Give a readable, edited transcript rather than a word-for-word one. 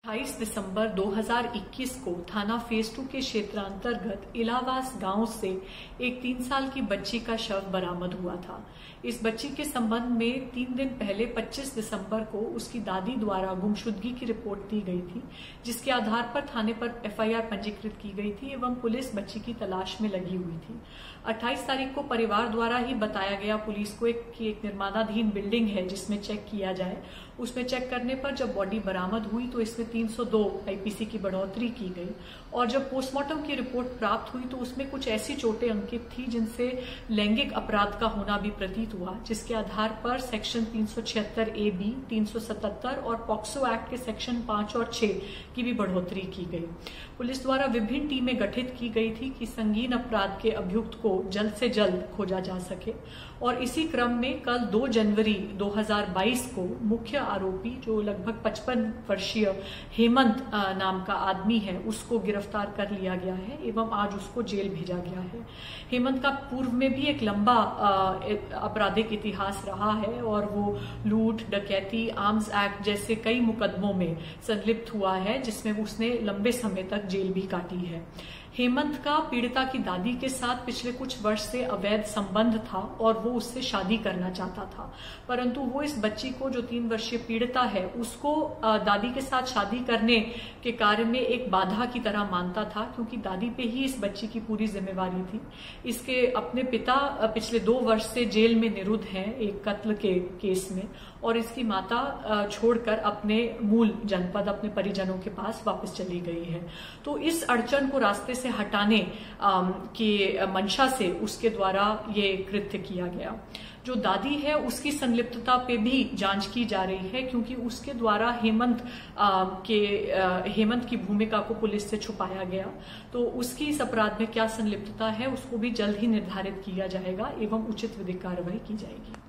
28 दिसंबर 2021 को थाना फेज 2 के क्षेत्रांतर्गत इलावास गांव से एक 3 साल की बच्ची का शव बरामद हुआ था। इस बच्ची के संबंध में 3 दिन पहले 25 दिसंबर को उसकी दादी द्वारा गुमशुदगी की रिपोर्ट दी गई थी, जिसके आधार पर थाने पर एफआईआर पंजीकृत की गई थी एवं पुलिस बच्ची की तलाश में लगी हुई थी। 28 तारीख को परिवार द्वारा ही बताया गया पुलिस को कि एक निर्माणाधीन बिल्डिंग है जिसमें चेक किया जाए। उसमें चेक करने पर जब बॉडी बरामद हुई तो इसमें 302 आईपीसी की बढ़ोतरी की गई और जब पोस्टमार्टम की रिपोर्ट प्राप्त हुई तो उसमें कुछ ऐसी चोटें अंकित थी जिनसे लैंगिक अपराध का होना भी प्रतीत हुआ, जिसके आधार पर सेक्शन 376A(b), 377 और पॉक्सो एक्ट के सेक्शन 5 और 6 की भी बढ़ोतरी की गई। पुलिस द्वारा विभिन्न टीमें गठित की गई थी कि संगीन अपराध के अभियुक्त को जल्द से जल्द खोजा जा सके और इसी क्रम में कल 2 जनवरी 2022 को मुख्य आरोपी जो लगभग 55 वर्षीय हेमंत नाम का आदमी है उसको गिरफ्तार कर लिया गया है एवं आज उसको जेल भेजा गया है। हेमंत का पूर्व में भी एक लंबा आपराधिक इतिहास रहा है और वो लूट, डकैती, आर्म्स एक्ट जैसे कई मुकदमों में संलिप्त हुआ है, जिसमें उसने लंबे समय तक जेल भी काटी है। हेमंत का पीड़िता की दादी के साथ पिछले कुछ वर्ष से अवैध संबंध था और वो उससे शादी करना चाहता था, परंतु वो इस बच्ची को जो 3 वर्षीय पीड़िता है उसको दादी के साथ शादी करने के कार्य में एक बाधा की तरह मानता था, क्योंकि दादी पे ही इस बच्ची की पूरी जिम्मेवारी थी। इसके अपने पिता पिछले 2 वर्ष से जेल में निरुद्ध हैं एक कत्ल के केस में और इसकी माता छोड़कर अपने मूल जनपद अपने परिजनों के पास वापस चली गई है। तो इस अड़चन को रास्ते से हटाने की मंशा से उसके द्वारा ये कृत्य किया गया। जो दादी है उसकी संलिप्तता पे भी जांच की जा रही है, क्योंकि उसके द्वारा हेमंत की भूमिका को पुलिस से छुपाया गया। तो उसकी इस अपराध में क्या संलिप्तता है उसको भी जल्द ही निर्धारित किया जाएगा एवं उचित विधिक कार्रवाई की जाएगी।